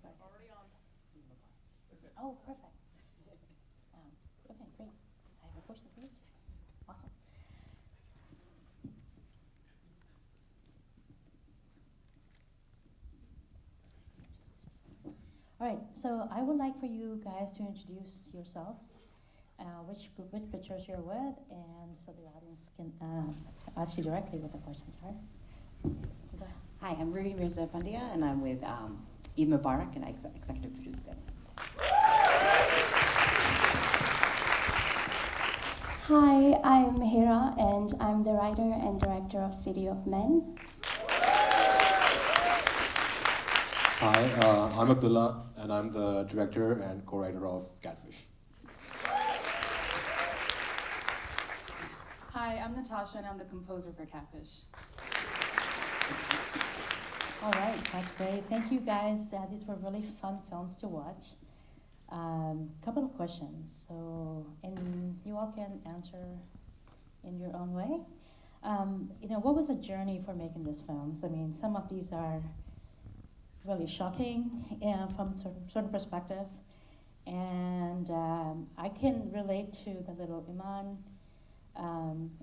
Mubarak? Already on. Oh, perfect. Okay, great. I have a question for you too. Awesome. All right, so I would like for you guys to introduce yourselves, which pictures you're with, and so the audience can ask you directly what the questions are. Go ahead. Hi, I'm Rohi Mirza Pandya, and I'm with Mubarak, and I executive produced it. Hi, I'm Hira, and I'm the writer and director of City of Men. Hi, I'm Abdullah, and I'm the director and co-writer of Catfish. Hi, I'm Natasha, and I'm the composer for Catfish. All right, that's great. Thank you guys. These were really fun films to watch. Couple of questions. So, and you all can answer in your own way. What was the journey for making these films? I mean, some of these are really shocking from certain perspective, and I can relate to the little Iman.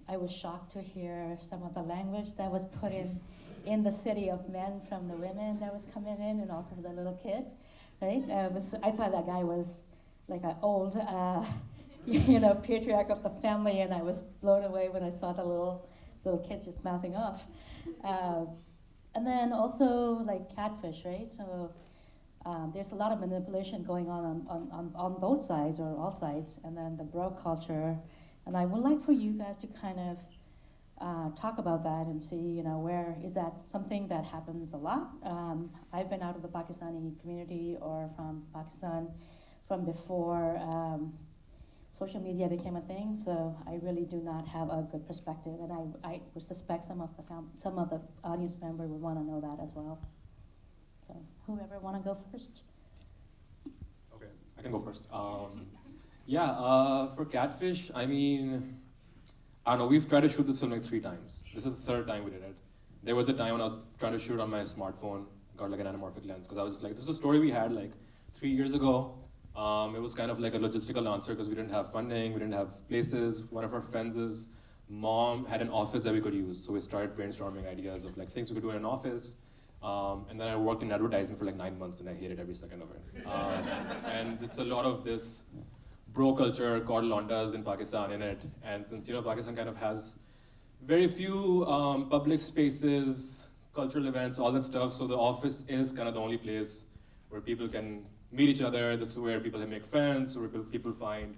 I was shocked to hear some of the language that was put in the City of Men from the women that was coming in, and also the little kid, right? I thought that guy was like an old, patriarch of the family, and I was blown away when I saw the little kid just mouthing off. And then also like Catfish, right? So there's a lot of manipulation going on both sides or all sides, and then the bro culture. And I would like for you guys to kind of talk about that and see, where is that something that happens a lot? I've been out of the Pakistani community or from Pakistan from before social media became a thing, so I really do not have a good perspective, and I would suspect some of the audience members would want to know that as well. So whoever want to go first? Okay, I can go first. For Catfish, I mean, I don't know, we've tried to shoot this film like 3 times. This is the 3rd time we did it. There was a time when I was trying to shoot on my smartphone, got like an anamorphic lens, because I was just like, this is a story we had like 3 years ago. It was kind of like a logistical answer because we didn't have funding, we didn't have places. One of our friends' mom had an office that we could use, so we started brainstorming ideas of like things we could do in an office. And then I worked in advertising for like 9 months, and I hated every second of it. And it's a lot of this bro culture called Londas in Pakistan in it. And since Pakistan kind of has very few public spaces, cultural events, all that stuff, so the office is kind of the only place where people can meet each other. This is where people make friends, where people find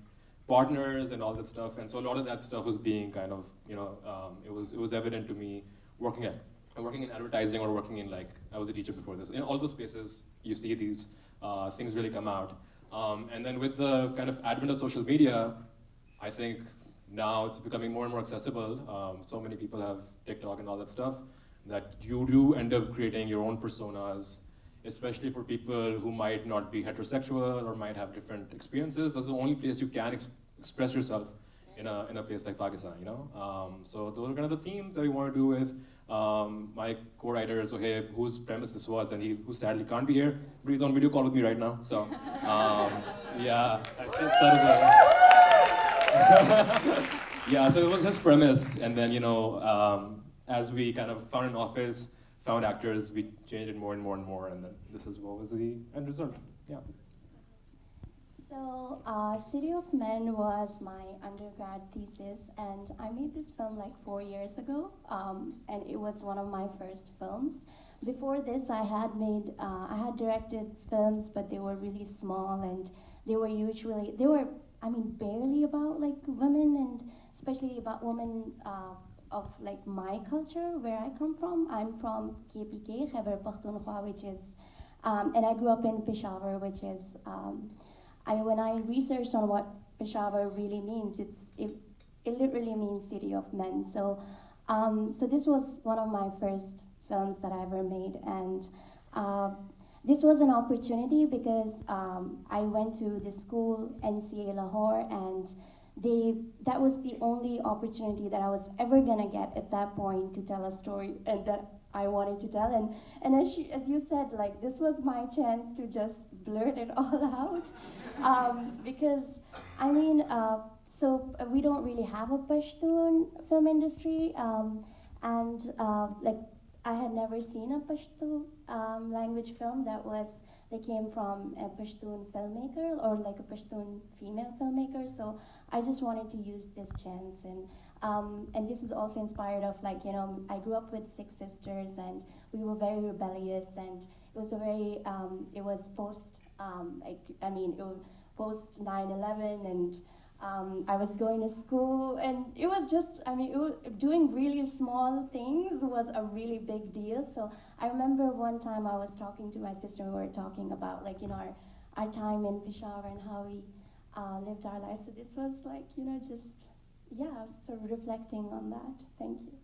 partners and all that stuff. And so a lot of that stuff was being kind of, it was evident to me working in advertising or working in I was a teacher before this. In all those places, you see these things really come out. And then with the kind of advent of social media, I think now it's becoming more and more accessible. So many people have TikTok and all that stuff that you do end up creating your own personas, especially for people who might not be heterosexual or might have different experiences. That's the only place you can express yourself in a place like Pakistan, So those are kind of the themes that we want to do with my co-writer Zohaib, whose premise this was, and who sadly can't be here, but he's on video call with me right now. So so it was his premise, and then as we kind of found an office, found actors, we changed it more and more and more, and then this is what was the end result. Yeah. So, City of Men was my undergrad thesis, and I made this film like 4 years ago, and it was one of my first films. Before this, I had directed films, but they were really small, and they were barely about like women, and especially about women of like my culture, where I come from. I'm from KPK, Khyber Pakhtunkhwa, which is, and I grew up in Peshawar, which is, when I researched on what Peshawar really means, it literally means City of Men. So, so this was one of my first films that I ever made, and this was an opportunity because I went to the school NCA Lahore, and that was the only opportunity that I was ever gonna get at that point to tell a story and that I wanted to tell. And as you said, like, this was my chance to just blurt it all out. Because, I mean, we don't really have a Pashtun film industry. Like, I had never seen a Pashto language film that came from a Pashtun filmmaker or like a Pashtun female filmmaker. So I just wanted to use this chance, and this is also inspired of, like, you know, I grew up with 6 sisters and we were very rebellious, and it was a very it was post it was post 9/11, and I was going to school, and it was just, doing really small things was a really big deal. So I remember one time I was talking to my sister, we were talking about, like, you know, our time in Peshawar and how we lived our lives. So this was like, you know, just, yeah, sort of reflecting on that. Thank you.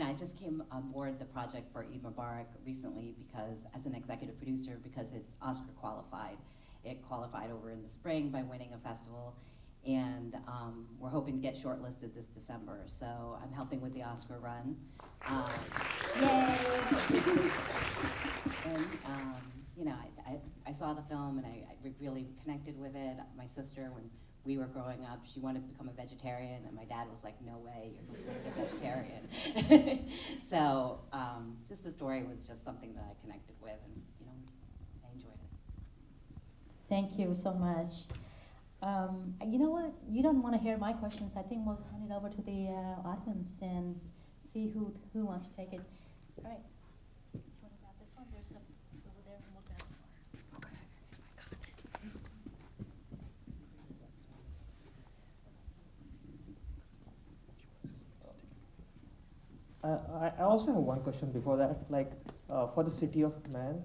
I just came on board the project for Eid Mubarak recently because, as an executive producer, because it's Oscar qualified. It qualified over in the spring by winning a festival, and we're hoping to get shortlisted this December. So I'm helping with the Oscar run. Yay! And I saw the film and I really connected with it. My sister, when we were growing up, she wanted to become a vegetarian, and my dad was like, no way, you're going to be a vegetarian. So just the story was just something that I connected with, and, you know, I enjoyed it. Thank you so much. You know what? You don't want to hear my questions. I think we'll hand it over to the audience and see who wants to take it. All right. Do you want to grab this one? There's some over there, and we'll grab more. Okay, I got it. I also have one question before that. Like, for the City of Man,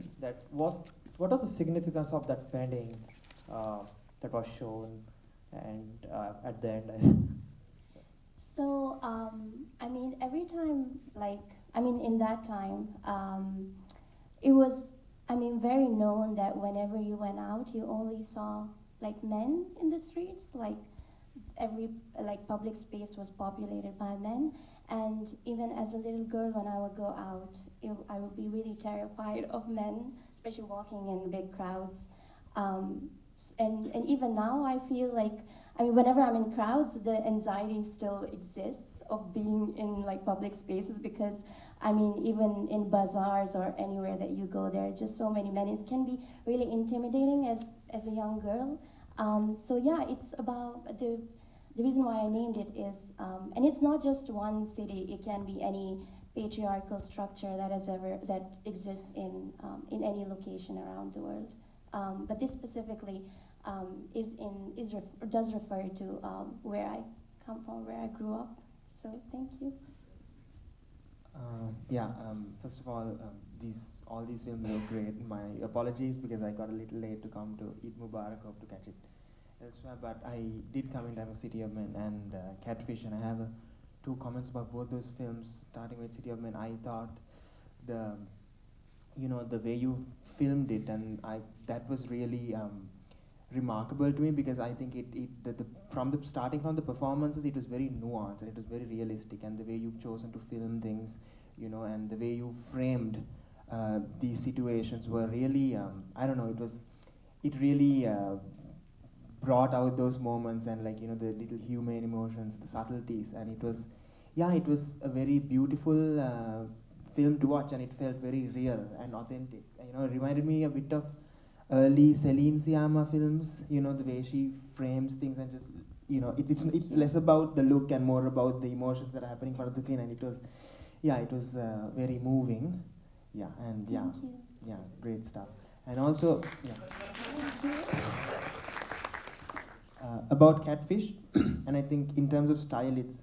what was the significance of that painting that was shown, and at the end? So, every time, in that time, it was, very known that whenever you went out, you only saw, like, men in the streets, every public space was populated by men. And even as a little girl, when I would go out, I would be really terrified of men, especially walking in big crowds. And even now, I feel like, whenever I'm in crowds, the anxiety still exists of being in public spaces, because even in bazaars or anywhere that you go, there are just so many men. It can be really intimidating as a young girl. So yeah, it's about the reason why I named it is, and it's not just one city. It can be any patriarchal structure that exists in any location around the world. But this specifically does refer to where I come from, where I grew up. So thank you. First of all, all these films were great. My apologies because I got a little late to come to Eid Mubarak. Hope to catch it elsewhere. But I did come in time with City of Men and Catfish, and I have 2 comments about both those films. Starting with City of Men, I thought the way you filmed it, and that was really remarkable to me, because I think starting from the performances, it was very nuanced and it was very realistic, and the way you've chosen to film things, and the way you framed these situations were really, it really brought out those moments, and the little human emotions, the subtleties, and it was a very beautiful film to watch, and it felt very real and authentic. It reminded me a bit of early Celine Sciamma films, the way she frames things, and just, it's less about the look and more about the emotions that are happening in front of the screen, and it was very moving. Thank you. Great stuff. And also, about Catfish, and I think in terms of style, it's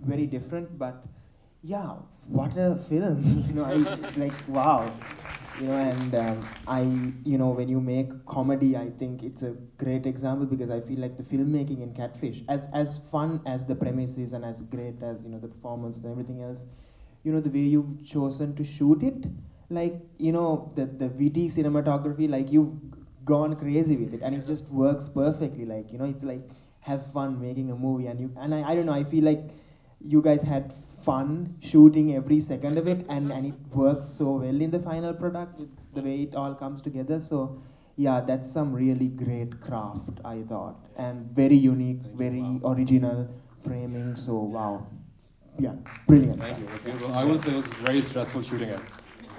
very different, but what a film! Wow. And when you make comedy, I think it's a great example, because I feel like the filmmaking in Catfish, as fun as the premise is and as great as the performance and everything else, the way you've chosen to shoot it, like, the witty cinematography, like you've gone crazy with it, and it just works perfectly. Like, it's like have fun making a movie, and I don't know, I feel like you guys had fun shooting every second of it, and it works so well in the final product with the way it all comes together. So yeah, that's some really great craft, I thought, and very unique, very original framing. So wow, yeah, brilliant. Thank you. It was beautiful. I will say it was very stressful shooting it.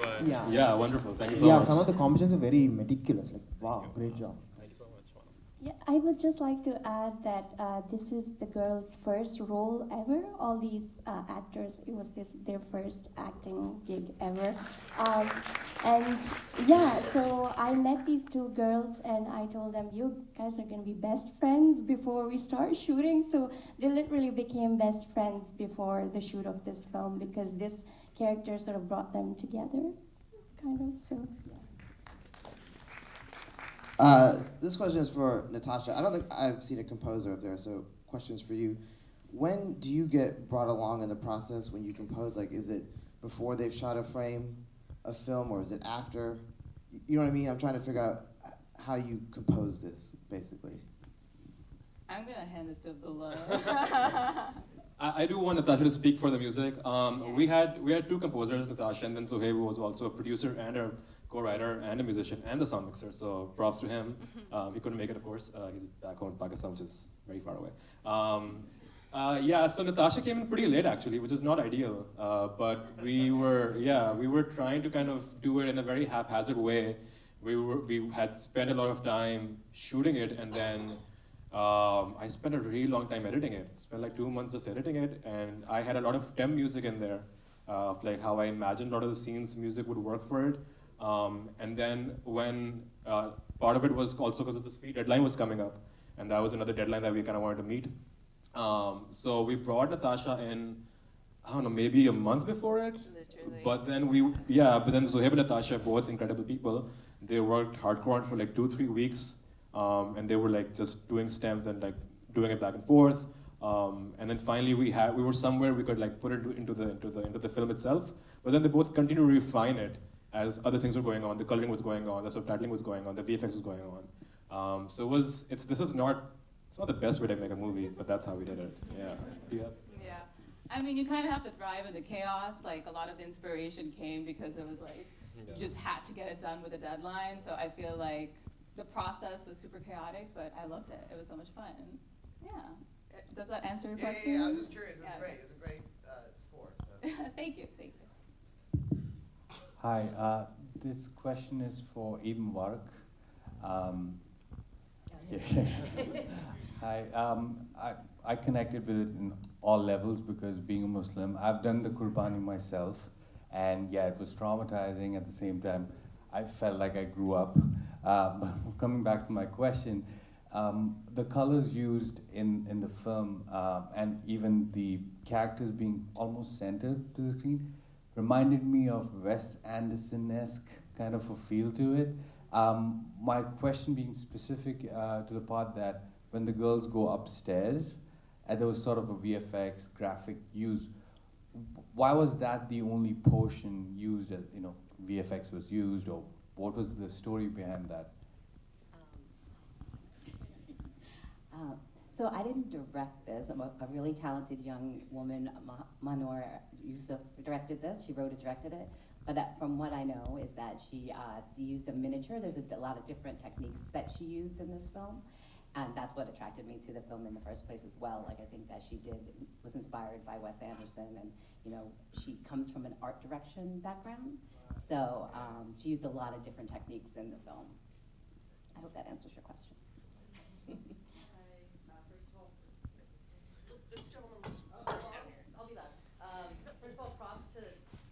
But Yeah. wonderful. Thank you so Yeah, much. some of the compositions are very meticulous. Like, wow, great job. Thank you so much. Yeah, I would just like to add that this is the girl's first role ever. All these actors, it was their first acting gig ever. And yeah, so I met these two girls and I told them, you guys are going to be best friends before we start shooting. So they literally became best friends before the shoot of this film because this character sort of brought them together, kind of, so yeah. This question is for Natasha. I don't think I've seen a composer up there, so questions for you. When do you get brought along in the process when you compose? Like, is it before they've shot a frame of film, or is it after? You know what I mean? I'm trying to figure out how you compose this, basically. I'm gonna hand this to Abdullah. I do want Natasha to speak for the music. We had two composers, Natasha, and then Zohaib, who was also a producer and a co-writer and a musician and a sound mixer. So props to him. He couldn't make it, of course. He's back home in Pakistan, which is very far away. So Natasha came in pretty late actually, which is not ideal. But we were trying to kind of do it in a very haphazard way. We had spent a lot of time shooting it, and then I spent a really long time editing it. Spent like 2 months just editing it, and I had a lot of temp music in there, of like how I imagined a lot of the scenes music would work for it. And then when part of it was also because of the speed deadline was coming up, and that was another deadline that we kind of wanted to meet. So we brought Natasha in, I don't know, maybe a month before it. Literally. But then Zohaib and Natasha, both incredible people, they worked hardcore on for like 2-3 weeks. And they were like just doing stems and like doing it back and forth. And then finally we were somewhere we could like put it into the film itself. But then they both continued to refine it as other things were going on. The coloring was going on, the subtitling was going on, the VFX was going on. So it's not the best way to make a movie, but that's how we did it. Yeah. Yeah. I mean, you kind of have to thrive in the chaos. Like, a lot of the inspiration came because it was like, you just had to get it done with a deadline. So I feel like the process was super chaotic, but I loved it. It was so much fun. Yeah. Does that answer your question? Yeah, I was just curious. It was great. It was a great score. So. Thank you. Hi, this question is for Eid Mubarak. Hi, I connected with it in all levels because being a Muslim, I've done the Qurbani myself, and yeah, it was traumatizing. At the same time, I felt like I grew up. But coming back to my question, the colors used in the film and even the characters being almost centered to the screen reminded me of Wes Anderson-esque kind of a feel to it. My question being specific to the part that when the girls go upstairs, and there was sort of a VFX graphic use, why was that the only portion used that, VFX was used, or what was the story behind that? So I didn't direct this. I'm a really talented young woman, Manor Yusuf, directed this. She wrote and directed it. But from what I know is that she used a miniature. There's a lot of different techniques that she used in this film. And that's what attracted me to the film in the first place as well. Like, I think that she was inspired by Wes Anderson, and she comes from an art direction background. So she used a lot of different techniques in the film. I hope that answers your question. This gentleman was. I'll do that. First of all, props to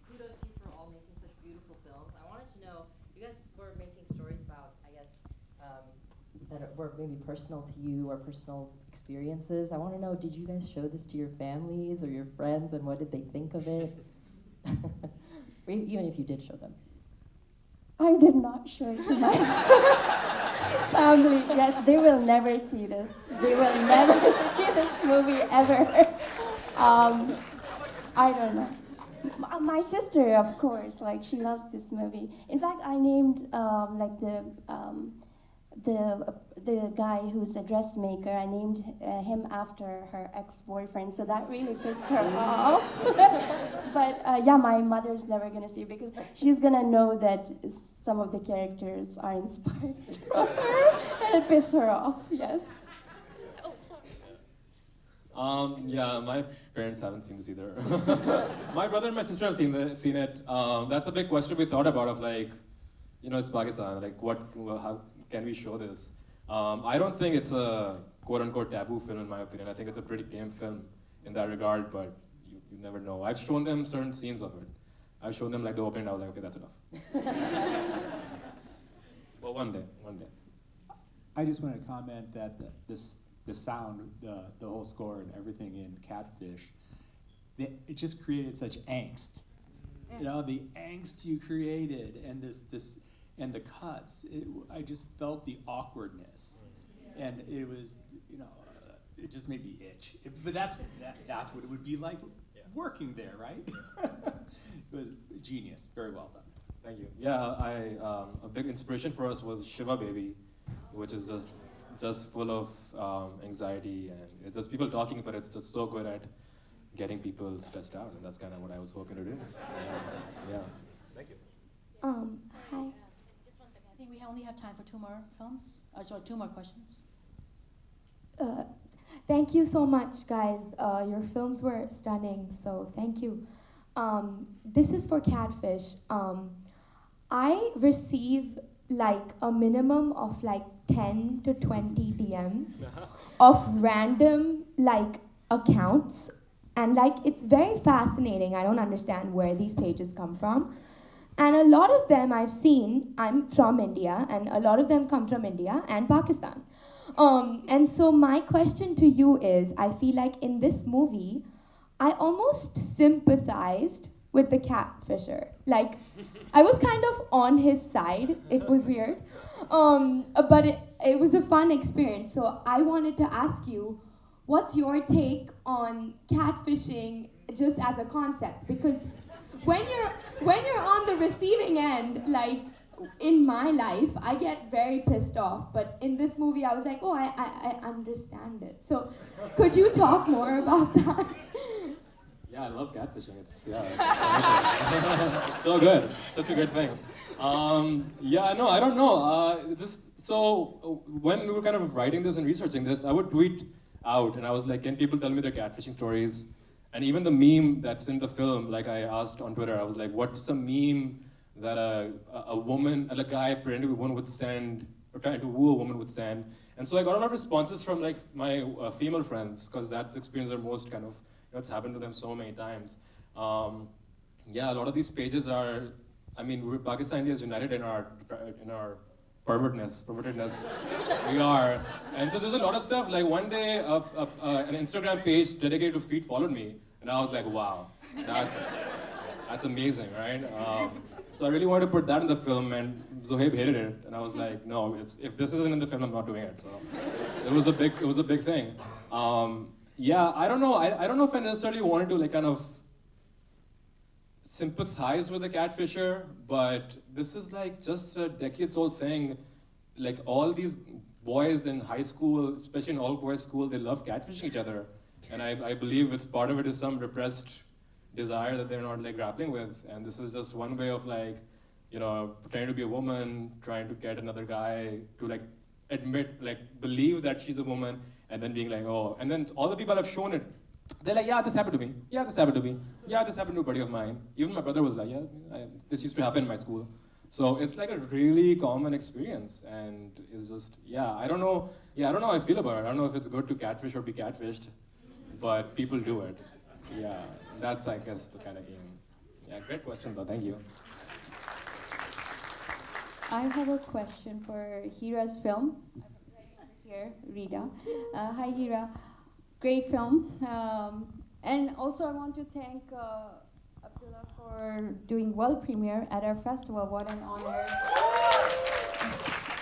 kudos to you for all making such beautiful films. I wanted to know, you guys were making stories about, I guess, that were maybe personal to you or personal experiences. I want to know, did you guys show this to your families or your friends, and what did they think of it? Even if you did show them. I did not show it to my family. Yes, they will never see this. They will never see this movie ever. I don't know. My sister, of course, like she loves this movie. In fact, I named like the guy who's the dressmaker. I named him after her ex-boyfriend, so that really pissed her off. But yeah, my mother's never gonna see it because she's gonna know that some of the characters are inspired from her, and it pissed her off. Yes. Yeah, my parents haven't seen this either. My brother and my sister have seen it. That's a big question we thought about of like, it's Pakistan. Like, how can we show this? I don't think it's a quote-unquote taboo film in my opinion. I think it's a pretty tame film in that regard, but you never know. I've shown them certain scenes of it. I've shown them like the opening and I was like, okay, that's enough. Well, one day. I just want to comment that the sound, the whole score and everything in Catfish, it just created such angst. The angst you created and this and the cuts, I just felt the awkwardness. And it was, it just made me itch. But that's what it would be like working there, right? It was genius, very well done. Thank you. Yeah, a big inspiration for us was Shiva Baby, which is just full of anxiety, and it's just people talking, but it's just so good at getting people stressed out, and that's kind of what I was hoping to do. Yeah. Thank you. Hi. Just 1 second. I think we only have time for 2 more films. Sorry, 2 more questions. Thank you so much, guys. Your films were stunning, so thank you. This is for Catfish. I receive like a minimum of like 10 to 20 DMs of random like accounts, and like it's very fascinating. I don't understand where these pages come from. And a lot of them I've seen, I'm from India, and a lot of them come from India and Pakistan. And so my question to you is, I feel like in this movie, I almost sympathized with the catfisher. Like, I was kind of on his side. It was weird. But it was a fun experience. So I wanted to ask you, what's your take on catfishing just as a concept? Because when you're on the receiving end, like in my life, I get very pissed off. But in this movie, I was like, oh, I understand it. So could you talk more about that? Yeah, I love catfishing. It's so good. Such a good thing. No, I don't know. So when we were kind of writing this and researching this, I would tweet out, and I was like, can people tell me their catfishing stories? And even the meme that's in the film, like I asked on Twitter, I was like, what's a meme that a woman, a guy pretending to be a woman would send, or trying to woo a woman would send? And so I got a lot of responses from like my female friends, because that's experience are most kind of, it's happened to them so many times. Yeah, a lot of these pages are, Pakistan India is united in our pervertedness. We are. And so there's a lot of stuff, like one day an Instagram page dedicated to feet followed me, and I was like, wow, that's amazing, right? So I really wanted to put that in the film, and Zohaib hated it, and I was like, no, if this isn't in the film, I'm not doing it. So it was a big thing. Yeah, I don't know. I don't know if I necessarily wanted to like kind of sympathize with the catfisher, but this is like just a decades-old thing. Like all these boys in high school, especially in all-boys school, they love catfishing each other, and I believe it's part of it is some repressed desire that they're not like grappling with, and this is just one way of like, pretending to be a woman, trying to get another guy to like believe that she's a woman, and then being like, oh, and then all the people I've shown it, they're like, yeah, this happened to me. Yeah, this happened to me. Yeah, this happened to a buddy of mine. Even my brother was like, yeah, this used to happen in my school. So it's like a really common experience, and it's just, I don't know how I feel about it. I don't know if it's good to catfish or be catfished, but people do it. Yeah, that's, I guess, the kind of aim. Yeah, great question though, thank you. I have a question for Hira's film. Here, Rita. Hi, Hira. Great film. And also I want to thank Abdullah for doing world premiere at our festival. What an honor.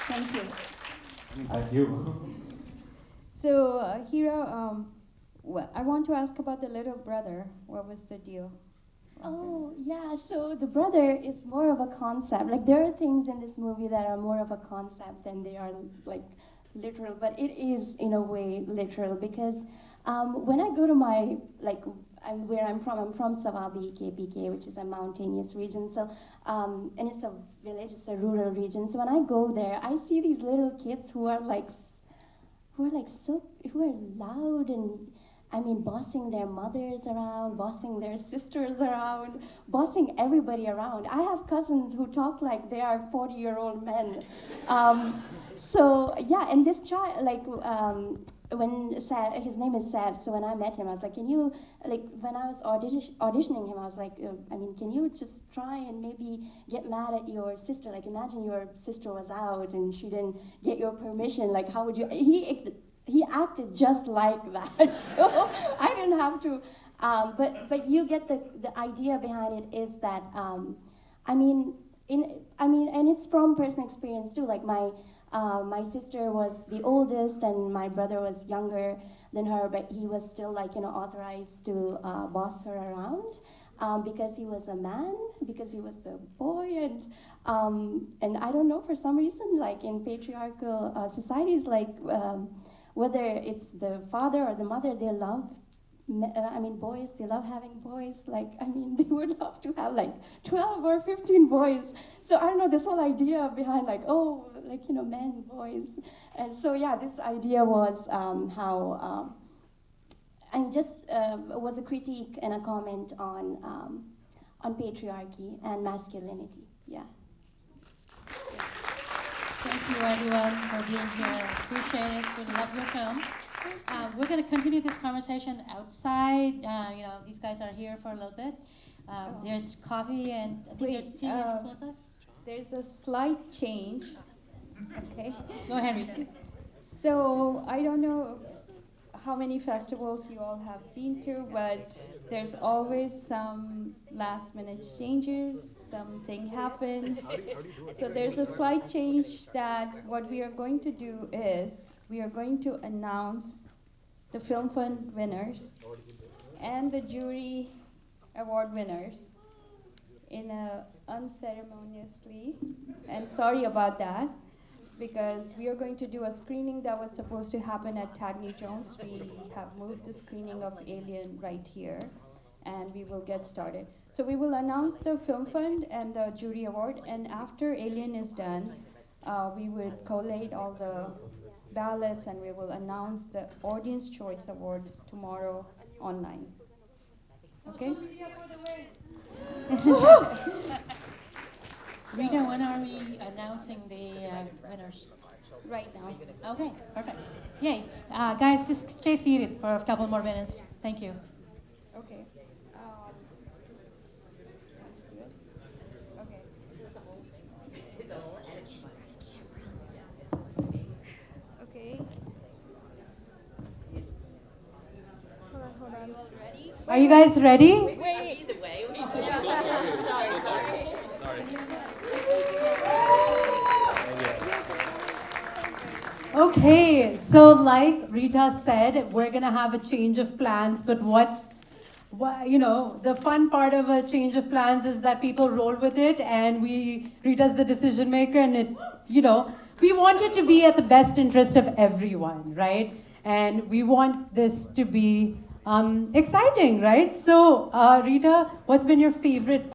Thank you. Thank you. So, Hira, I want to ask about the little brother. What was the deal? Oh, yeah, so the brother is more of a concept. Like, there are things in this movie that are more of a concept than they are, like, literal, but it is, in a way, literal, because when I go to my, like, where I'm from Sawabi, KPK, which is a mountainous region, so, and it's a village, it's a rural region, so when I go there, I see these little kids who are, like, who are loud and, I mean, bossing their mothers around, bossing their sisters around, bossing everybody around. I have cousins who talk like they are 40-year-old men. So yeah, and this child, like, his name is Seb, so when I met him, I was like, can you, like, when I was auditioning him, I was like, I mean, can you just try and maybe get mad at your sister? Like, imagine your sister was out and she didn't get your permission, like, how would you, he acted just like that, so I didn't have to, but you get the idea behind it is that, I mean, and it's from personal experience too, like my sister was the oldest and my brother was younger than her, but he was still, like, you know, authorized to boss her around because he was a man, because he was the boy, and I don't know, for some reason, like in patriarchal societies, like whether it's the father or the mother, they love, I mean, boys, they love having boys. Like, I mean, they would love to have like 12 or 15 boys. So I don't know, this whole idea behind, like, oh, like, you know, men, boys. And so, yeah, this idea was how, and just was a critique and a comment on patriarchy and masculinity, yeah. Thank you, everyone, for being here. Appreciate it. We love your films. We're going to continue this conversation outside. You know, these guys are here for a little bit. There's coffee and I think there's tea and samosas. There's a slight change. Okay. Go ahead, Rita. So I don't know how many festivals you all have been to, but there's always some last minute changes, something happens. So there's a slight change that what we are going to do is we are going to announce the Film Fund winners and the jury award winners in a unceremoniously, and sorry about that, because we are going to do a screening that was supposed to happen at Tagney Jones. We have moved the screening of Alien right here, and we will get started. So we will announce the Film Fund and the jury award, and after Alien is done, we will collate all the ballots and we will announce the Audience Choice Awards tomorrow online. Okay? Rita, when are we announcing the winners? Right now. Okay, perfect. Yay. Guys, just stay seated for a couple more minutes. Thank you. Okay. Okay. Okay. Hold on. Are you guys ready? Wait. Okay, so like Rita said, we're gonna have a change of plans, but you know, the fun part of a change of plans is that people roll with it, and Rita's the decision maker, and it, you know, we want it to be at the best interest of everyone, right? And we want this to be exciting, right? So, Rita, what's been your favorite